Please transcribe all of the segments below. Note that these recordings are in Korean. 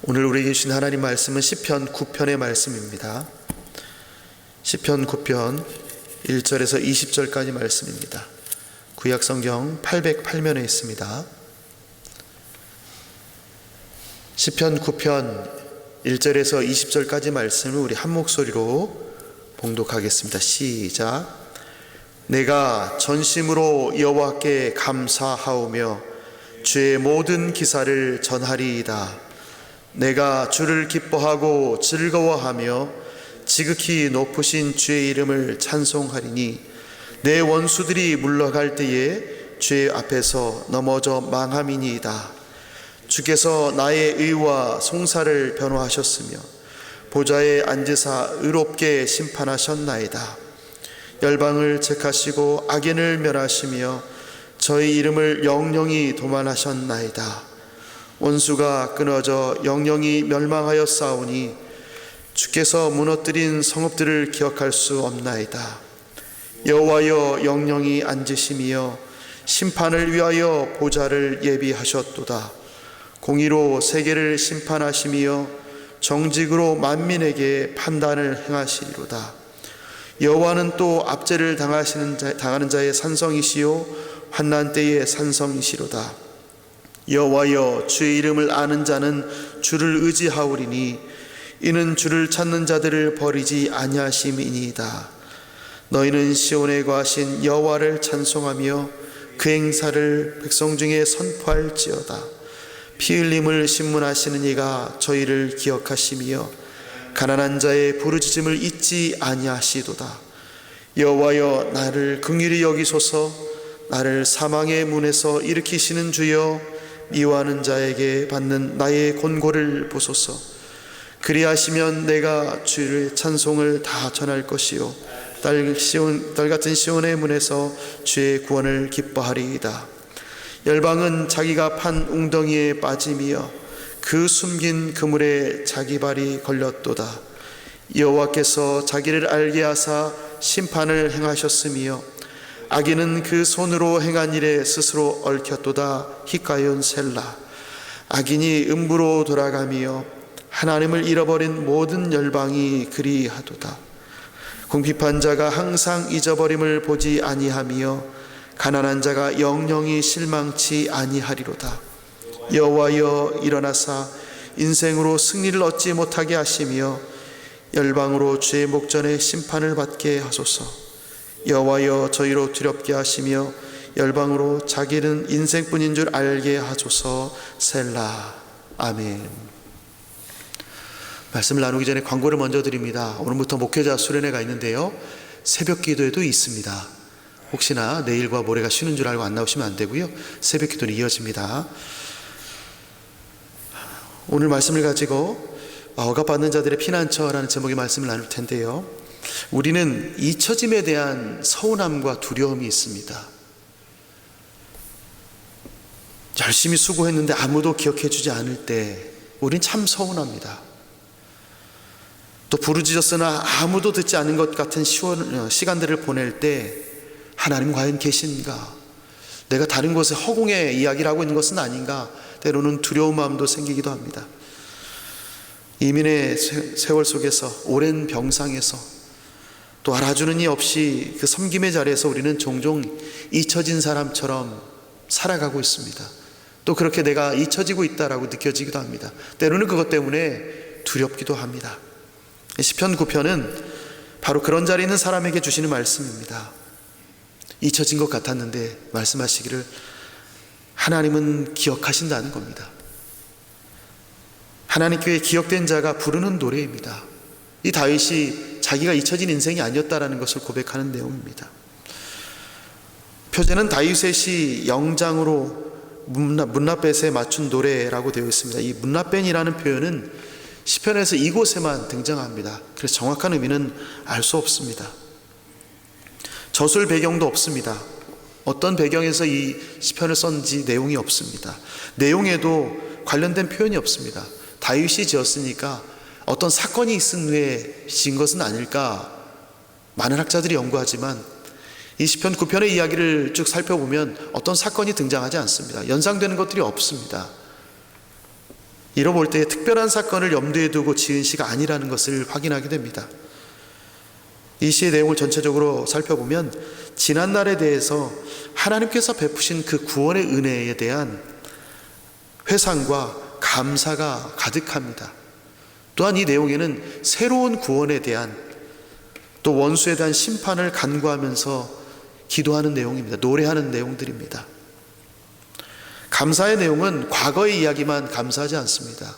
오늘 우리에게 주신 하나님 말씀은 시편 9편의 말씀입니다. 시편 9편 1절에서 20절까지 말씀입니다. 구약성경 808면에 있습니다. 시편 9편 1절에서 20절까지 말씀을 우리 한 목소리로 봉독하겠습니다. 시작. 내가 전심으로 여호와께 감사하오며 주의 모든 기사를 전하리이다. 내가 주를 기뻐하고 즐거워하며 지극히 높으신 주의 이름을 찬송하리니 내 원수들이 물러갈 때에 주의 앞에서 넘어져 망함이니이다. 주께서 나의 의와 송사를 변호하셨으며 보좌에 앉으사 의롭게 심판하셨나이다. 열방을 책하시고 악인을 멸하시며 저희 이름을 영영히 도만하셨나이다. 원수가 끊어져 영영이 멸망하였사오니 주께서 무너뜨린 성읍들을 기억할 수 없나이다. 여호와여 영영이 앉으심이여 심판을 위하여 보좌를 예비하셨도다. 공의로 세계를 심판하심이여 정직으로 만민에게 판단을 행하시리로다. 여호와는 또 압제를 당하는 자의 산성이시요 환난 때의 산성이시로다. 여호와여 주의 이름을 아는 자는 주를 의지하오리니 이는 주를 찾는 자들을 버리지 아니하심이니이다. 너희는 시온에 거하신 여호와를 찬송하며 그 행사를 백성 중에 선포할지어다. 피 흘림을 신문하시는 이가 저희를 기억하시며 가난한 자의 부르짖음을 잊지 아니하시도다. 여호와여 나를 긍휼히 여기소서. 나를 사망의 문에서 일으키시는 주여 미워하는 자에게 받는 나의 곤고를 보소서. 그리하시면 내가 주의 찬송을 다 전할 것이요 딸 같은 시온의 문에서 주의 구원을 기뻐하리이다. 열방은 자기가 판 웅덩이에 빠짐이여 그 숨긴 그물에 자기 발이 걸렸도다. 여호와께서 자기를 알게 하사 심판을 행하셨으며 악인은 그 손으로 행한 일에 스스로 얽혔도다. 히카연 셀라. 악인이 음부로 돌아가며 하나님을 잃어버린 모든 열방이 그리하도다. 궁핍한 자가 항상 잊어버림을 보지 아니하며 가난한 자가 영영이 실망치 아니하리로다. 여호와여 일어나사 인생으로 승리를 얻지 못하게 하시며 열방으로 주의 목전에 심판을 받게 하소서. 여호와여 저희로 두렵게 하시며 열방으로 자기는 인생뿐인 줄 알게 하소서. 셀라. 아멘. 말씀을 나누기 전에 광고를 먼저 드립니다. 오늘부터 목회자 수련회가 있는데요, 새벽 기도회도 있습니다. 혹시나 내일과 모레가 쉬는 줄 알고 안 나오시면 안 되고요, 새벽 기도는 이어집니다. 오늘 말씀을 가지고 억압받는 자들의 피난처라는 제목의 말씀을 나눌 텐데요, 우리는 잊혀짐에 대한 서운함과 두려움이 있습니다. 열심히 수고했는데 아무도 기억해주지 않을 때 우린 참 서운합니다. 또 부르짖었으나 아무도 듣지 않은 것 같은 시간들을 보낼 때 하나님 과연 계신가? 내가 다른 곳에 허공에 이야기를 하고 있는 것은 아닌가? 때로는 두려운 마음도 생기기도 합니다. 이민의 세월 속에서, 오랜 병상에서 또 알아주는 이 없이 그 섬김의 자리에서 우리는 종종 잊혀진 사람처럼 살아가고 있습니다. 또 그렇게 내가 잊혀지고 있다라고 느껴지기도 합니다. 때로는 그것 때문에 두렵기도 합니다. 시편 9편은 바로 그런 자리에 있는 사람에게 주시는 말씀입니다. 잊혀진 것 같았는데 말씀하시기를 하나님은 기억하신다는 겁니다. 하나님께 기억된 자가 부르는 노래입니다. 이 다윗이 자기가 잊혀진 인생이 아니었다라는 것을 고백하는 내용입니다. 표제는 다윗의 시 영장으로 문나벳에 맞춘 노래라고 되어 있습니다. 이 문나벳이라는 표현은 시편에서 이곳에만 등장합니다. 그래서 정확한 의미는 알 수 없습니다. 저술 배경도 없습니다. 어떤 배경에서 이 시편을 썼는지 내용이 없습니다. 내용에도 관련된 표현이 없습니다. 다윗이 지었으니까 어떤 사건이 있은 후에 지은 것은 아닐까 많은 학자들이 연구하지만 이 시편 9편의 이야기를 쭉 살펴보면 어떤 사건이 등장하지 않습니다. 연상되는 것들이 없습니다. 잃어볼 때 특별한 사건을 염두에 두고 지은 시가 아니라는 것을 확인하게 됩니다. 이 시의 내용을 전체적으로 살펴보면 지난날에 대해서 하나님께서 베푸신 그 구원의 은혜에 대한 회상과 감사가 가득합니다. 또한 이 내용에는 새로운 구원에 대한, 또 원수에 대한 심판을 간구하면서 기도하는 내용입니다. 노래하는 내용들입니다. 감사의 내용은 과거의 이야기만 감사하지 않습니다.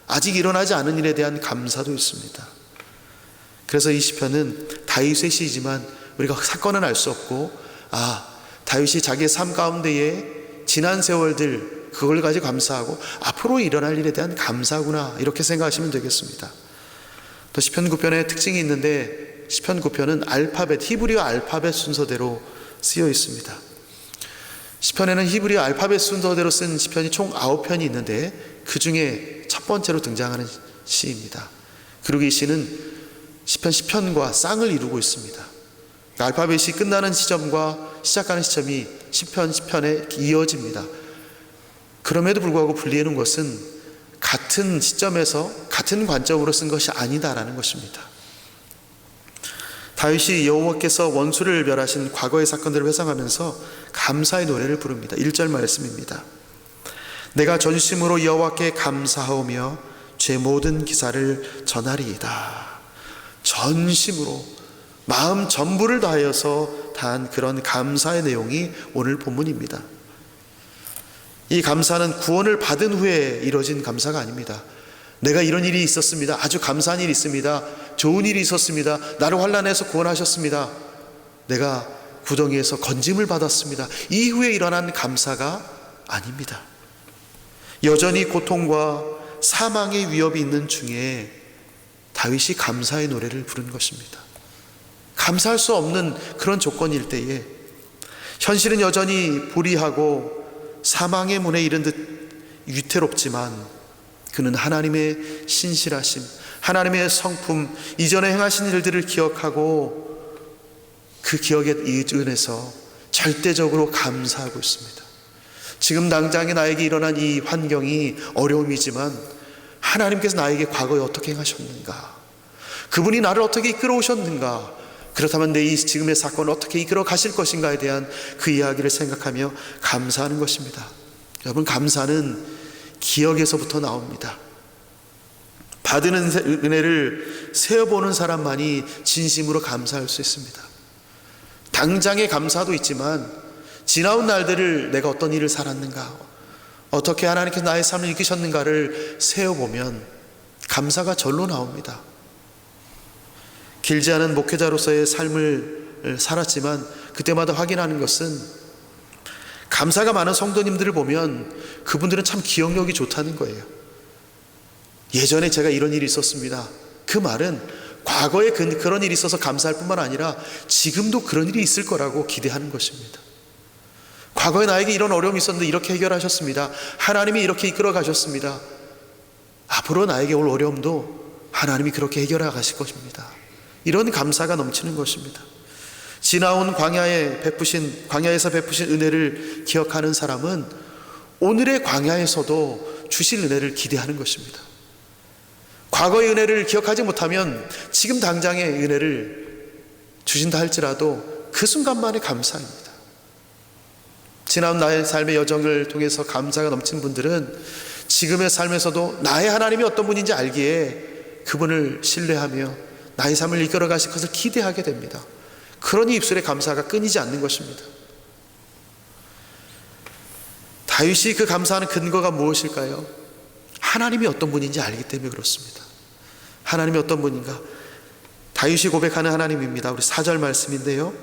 아직 일어나지 않은 일에 대한 감사도 있습니다. 그래서 이 시편은 다윗의 시이지만 우리가 사건은 알 수 없고, 다윗이 자기의 삶 가운데에 지난 세월들, 그걸 가지고 감사하고 앞으로 일어날 일에 대한 감사구나, 이렇게 생각하시면 되겠습니다. 또 시편 9편의 특징이 있는데, 시편 9편은 히브리어 알파벳 순서대로 쓰여 있습니다. 시편에는 히브리어 알파벳 순서대로 쓴 시편이 총 9편이 있는데 그 중에 첫 번째로 등장하는 시입니다. 그리고 이 시는 시편 10편과 쌍을 이루고 있습니다. 알파벳이 끝나는 시점과 시작하는 시점이 시편 10편에 이어집니다. 그럼에도 불구하고 불리는 것은 같은 시점에서 같은 관점으로 쓴 것이 아니다라는 것입니다. 다윗이 여호와께서 원수를 멸하신 과거의 사건들을 회상하면서 감사의 노래를 부릅니다. 1절 말씀입니다. 내가 전심으로 여호와께 감사하오며 죄 모든 기사를 전하리이다. 전심으로, 마음 전부를 다하여서 다한 그런 감사의 내용이 오늘 본문입니다. 이 감사는 구원을 받은 후에 이루어진 감사가 아닙니다. 내가 이런 일이 있었습니다. 아주 감사한 일이 있습니다. 좋은 일이 있었습니다. 나를 환난에서 구원하셨습니다. 내가 구덩이에서 건짐을 받았습니다. 이후에 일어난 감사가 아닙니다. 여전히 고통과 사망의 위협이 있는 중에 다윗이 감사의 노래를 부른 것입니다. 감사할 수 없는 그런 조건일 때에, 현실은 여전히 불의하고 사망의 문에 이른 듯 위태롭지만 그는 하나님의 신실하심, 하나님의 성품, 이전에 행하신 일들을 기억하고 그 기억에 의존해서 절대적으로 감사하고 있습니다. 지금 당장에 나에게 일어난 이 환경이 어려움이지만 하나님께서 나에게 과거에 어떻게 행하셨는가, 그분이 나를 어떻게 이끌어 오셨는가, 그렇다면 내 이 지금의 사건을 어떻게 이끌어 가실 것인가에 대한 그 이야기를 생각하며 감사하는 것입니다. 여러분, 감사는 기억에서부터 나옵니다. 받은 은혜를 세어보는 사람만이 진심으로 감사할 수 있습니다. 당장의 감사도 있지만 지나온 날들을 내가 어떤 일을 살았는가, 어떻게 하나님께서 나의 삶을 이끄셨는가를 세어보면 감사가 절로 나옵니다. 길지 않은 목회자로서의 삶을 살았지만 그때마다 확인하는 것은, 감사가 많은 성도님들을 보면 그분들은 참 기억력이 좋다는 거예요. 예전에 제가 이런 일이 있었습니다. 그 말은 과거에 그런 일이 있어서 감사할 뿐만 아니라 지금도 그런 일이 있을 거라고 기대하는 것입니다. 과거에 나에게 이런 어려움이 있었는데 이렇게 해결하셨습니다. 하나님이 이렇게 이끌어 가셨습니다. 앞으로 나에게 올 어려움도 하나님이 그렇게 해결해 가실 것입니다. 이런 감사가 넘치는 것입니다. 지나온 광야에서 베푸신 은혜를 기억하는 사람은 오늘의 광야에서도 주실 은혜를 기대하는 것입니다. 과거의 은혜를 기억하지 못하면 지금 당장의 은혜를 주신다 할지라도 그 순간만의 감사입니다. 지나온 나의 삶의 여정을 통해서 감사가 넘친 분들은 지금의 삶에서도 나의 하나님이 어떤 분인지 알기에 그분을 신뢰하며 나의 삶을 이끌어 가실 것을 기대하게 됩니다. 그러니 입술의 감사가 끊이지 않는 것입니다. 다윗이 그 감사하는 근거가 무엇일까요? 하나님이 어떤 분인지 알기 때문에 그렇습니다. 하나님이 어떤 분인가? 다윗이 고백하는 하나님입니다. 우리 4절 말씀인데요,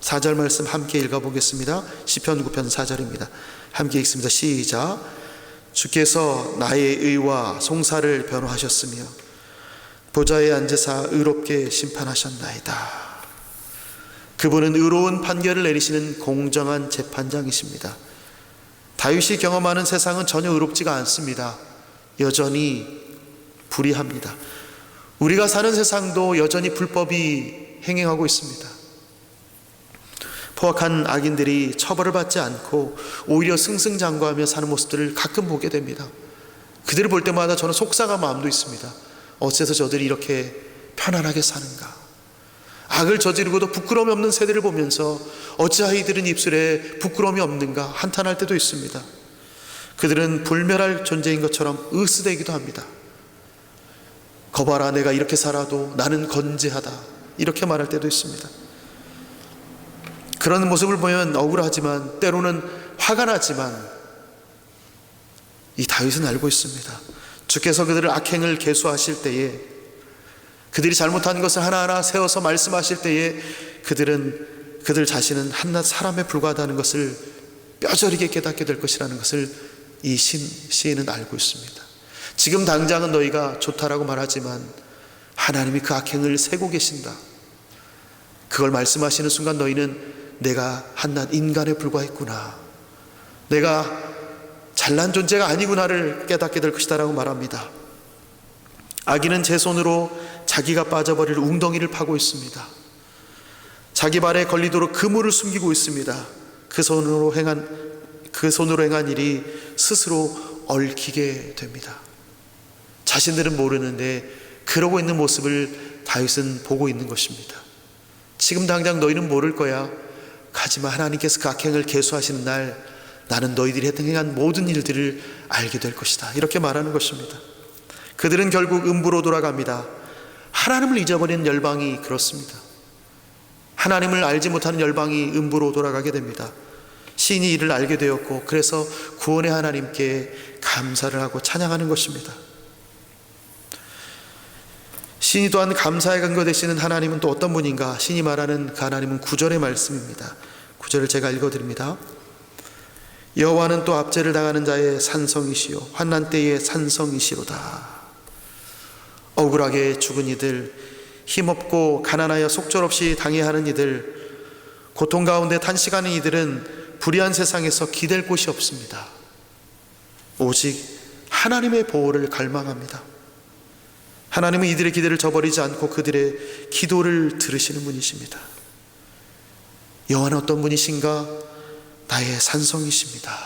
4절 말씀 함께 읽어보겠습니다. 시편 9편 4절입니다. 함께 읽습니다. 시작. 주께서 나의 의와 송사를 변호하셨으며 보좌에 앉으사 의롭게 심판하셨나이다. 그분은 의로운 판결을 내리시는 공정한 재판장이십니다. 다윗이 경험하는 세상은 전혀 의롭지가 않습니다. 여전히 불의합니다. 우리가 사는 세상도 여전히 불법이 행행하고 있습니다. 포악한 악인들이 처벌을 받지 않고 오히려 승승장구하며 사는 모습들을 가끔 보게 됩니다. 그들을 볼 때마다 저는 속상한 마음도 있습니다. 어째서 저들이 이렇게 편안하게 사는가? 악을 저지르고도 부끄러움이 없는 세대를 보면서 어찌하여 이들은 입술에 부끄러움이 없는가 한탄할 때도 있습니다. 그들은 불멸할 존재인 것처럼 으스대기도 합니다. 거봐라, 내가 이렇게 살아도 나는 건재하다, 이렇게 말할 때도 있습니다. 그런 모습을 보면 억울하지만 때로는 화가 나지만 이 다윗은 알고 있습니다. 주께서 그들을 악행을 계수하실 때에, 그들이 잘못한 것을 하나하나 세워서 말씀하실 때에 그들 자신은 한낱 사람에 불과하다는 것을 뼈저리게 깨닫게 될 것이라는 것을 이 시인은 알고 있습니다. 지금 당장은 너희가 좋다라고 말하지만 하나님이 그 악행을 세고 계신다. 그걸 말씀하시는 순간 너희는 내가 한낱 인간에 불과했구나, 내가 잘난 존재가 아니구나를 깨닫게 될 것이다 라고 말합니다. 악인은 제 손으로 자기가 빠져버릴 웅덩이를 파고 있습니다. 자기 발에 걸리도록 그물을 숨기고 있습니다. 그 손으로 행한 일이 스스로 얽히게 됩니다. 자신들은 모르는데 그러고 있는 모습을 다윗은 보고 있는 것입니다. 지금 당장 너희는 모를 거야. 하지만 하나님께서 그 악행을 계수하시는 날 나는 너희들이 행한 모든 일들을 알게 될 것이다, 이렇게 말하는 것입니다. 그들은 결국 음부로 돌아갑니다. 하나님을 잊어버린 열방이 그렇습니다. 하나님을 알지 못하는 열방이 음부로 돌아가게 됩니다. 시인이 이를 알게 되었고 그래서 구원의 하나님께 감사를 하고 찬양하는 것입니다. 시인이 또한 감사의 근거 되시는 하나님은 또 어떤 분인가? 시인이 말하는 그 하나님은 9절의 말씀입니다. 9절을 제가 읽어드립니다. 여호와는 또 압제를 당하는 자의 산성이시요 환난 때의 산성이시로다. 억울하게 죽은 이들, 힘없고 가난하여 속절없이 당해하는 이들, 고통 가운데 탄식하는 이들은 불의한 세상에서 기댈 곳이 없습니다. 오직 하나님의 보호를 갈망합니다. 하나님은 이들의 기대를 저버리지 않고 그들의 기도를 들으시는 분이십니다. 여호와는 어떤 분이신가? 나의 산성이십니다.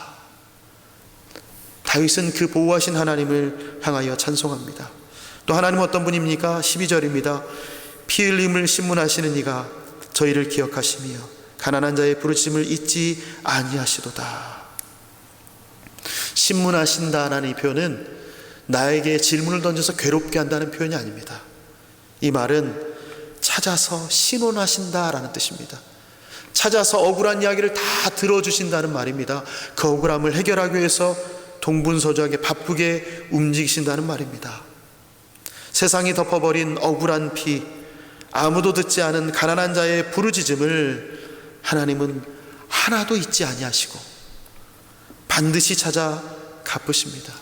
다윗은 그 보호하신 하나님을 향하여 찬송합니다. 또 하나님은 어떤 분입니까? 12절입니다. 피 흘림을 신문하시는 이가 저희를 기억하시며 가난한 자의 부르심을 잊지 아니하시도다. 신문하신다라는 이 표현은 나에게 질문을 던져서 괴롭게 한다는 표현이 아닙니다. 이 말은 찾아서 신원하신다라는 뜻입니다. 찾아서 억울한 이야기를 다 들어주신다는 말입니다. 그 억울함을 해결하기 위해서 동분서주하게 바쁘게 움직이신다는 말입니다. 세상이 덮어버린 억울한 피, 아무도 듣지 않은 가난한 자의 부르짖음을 하나님은 하나도 잊지 아니하시고 반드시 찾아 갚으십니다.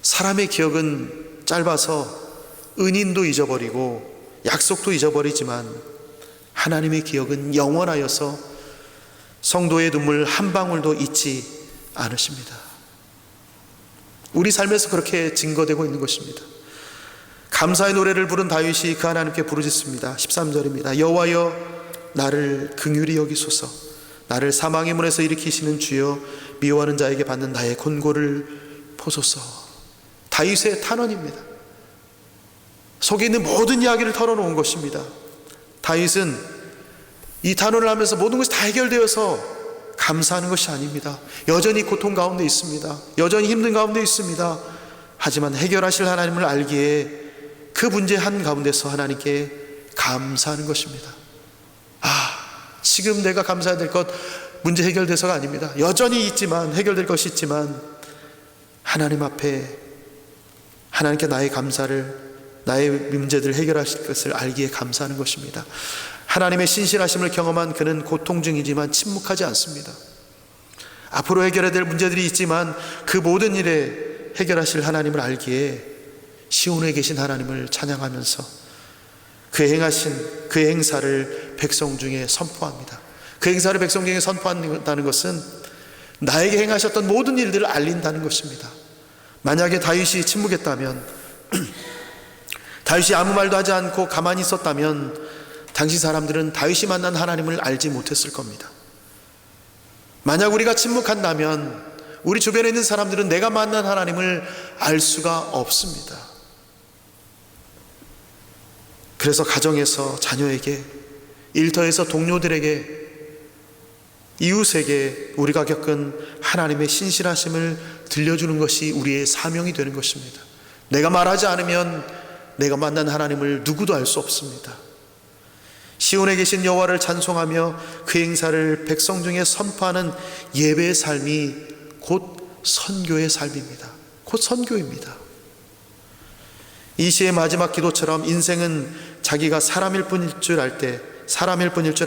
사람의 기억은 짧아서 은인도 잊어버리고 약속도 잊어버리지만 하나님의 기억은 영원하여서 성도의 눈물 한 방울도 잊지 않으십니다. 우리 삶에서 그렇게 증거되고 있는 것입니다. 감사의 노래를 부른 다윗이 그 하나님께 부르짖습니다. 13절입니다. 여호와여 나를 긍휼히 여기소서. 나를 사망의 문에서 일으키시는 주여 미워하는 자에게 받는 나의 권고를 보소서. 다윗의 탄원입니다. 속에 있는 모든 이야기를 털어놓은 것입니다. 다윗은 이 탄원을 하면서 모든 것이 다 해결되어서 감사하는 것이 아닙니다. 여전히 고통 가운데 있습니다. 여전히 힘든 가운데 있습니다. 하지만 해결하실 하나님을 알기에 그 문제 한 가운데서 하나님께 감사하는 것입니다. 지금 내가 감사해야 될 것 문제 해결돼서가 아닙니다. 여전히 있지만, 해결될 것이 있지만 하나님 앞에 하나님께 나의 감사를, 나의 문제들을 해결하실 것을 알기에 감사하는 것입니다. 하나님의 신실하심을 경험한 그는 고통 중이지만 침묵하지 않습니다. 앞으로 해결해야 될 문제들이 있지만 그 모든 일에 해결하실 하나님을 알기에 시온에 계신 하나님을 찬양하면서 그의 행하신 그의 행사를 백성 중에 선포합니다. 그 행사를 백성 중에 선포한다는 것은 나에게 행하셨던 모든 일들을 알린다는 것입니다. 만약에 다윗이 침묵했다면, 다윗이 아무 말도 하지 않고 가만히 있었다면 당시 사람들은 다윗이 만난 하나님을 알지 못했을 겁니다. 만약 우리가 침묵한다면 우리 주변에 있는 사람들은 내가 만난 하나님을 알 수가 없습니다. 그래서 가정에서 자녀에게, 일터에서 동료들에게, 이웃에게 우리가 겪은 하나님의 신실하심을 들려주는 것이 우리의 사명이 되는 것입니다. 내가 말하지 않으면 내가 만난 하나님을 누구도 알 수 없습니다. 시온에 계신 여호와를 찬송하며 그 행사를 백성 중에 선포하는 예배의 삶이 곧 선교의 삶입니다. 곧 선교입니다. 이 시의 마지막 기도처럼 인생은 자기가 사람일 뿐일 줄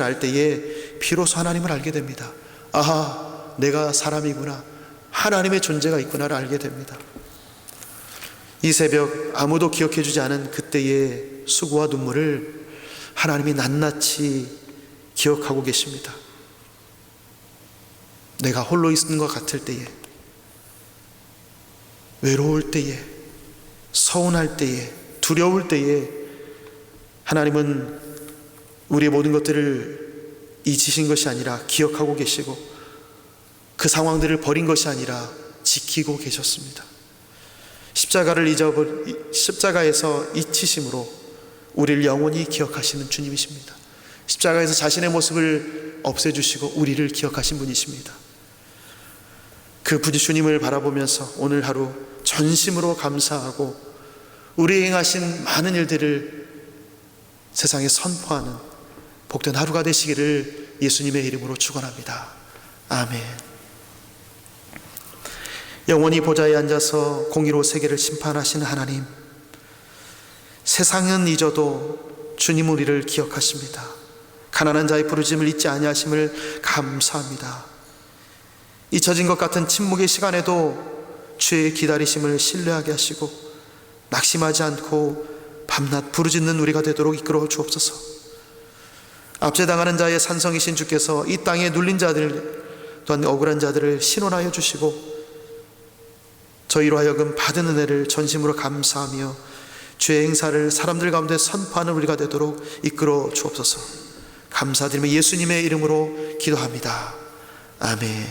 알 때에 비로소 하나님을 알게 됩니다. 아하, 내가 사람이구나, 하나님의 존재가 있구나를 알게 됩니다. 이 새벽 아무도 기억해 주지 않은 그때의 수고와 눈물을 하나님이 낱낱이 기억하고 계십니다. 내가 홀로 있는 것 같을 때에, 외로울 때에, 서운할 때에, 두려울 때에 하나님은 우리의 모든 것들을 잊으신 것이 아니라 기억하고 계시고, 그 상황들을 버린 것이 아니라 지키고 계셨습니다. 십자가에서 잊히심으로 우리를 영원히 기억하시는 주님이십니다. 십자가에서 자신의 모습을 없애주시고 우리를 기억하신 분이십니다. 그 주님을 바라보면서 오늘 하루 전심으로 감사하고 우리의 행하신 많은 일들을 세상에 선포하는 복된 하루가 되시기를 예수님의 이름으로 축원합니다. 아멘. 영원히 보좌에 앉아서 공의로 세계를 심판하시는 하나님, 세상은 잊어도 주님 우리를 기억하십니다. 가난한 자의 부르짐을 잊지 아니하심을 감사합니다. 잊혀진 것 같은 침묵의 시간에도 주의 기다리심을 신뢰하게 하시고 낙심하지 않고 밤낮 부르짖는 우리가 되도록 이끌어 주옵소서. 압제당하는 자의 산성이신 주께서 이 땅에 눌린 자들 또한 억울한 자들을 신원하여 주시고 저희로 하여금 받은 은혜를 전심으로 감사하며 주의 행사를 사람들 가운데 선포하는 우리가 되도록 이끌어 주옵소서. 감사드리며 예수님의 이름으로 기도합니다. 아멘.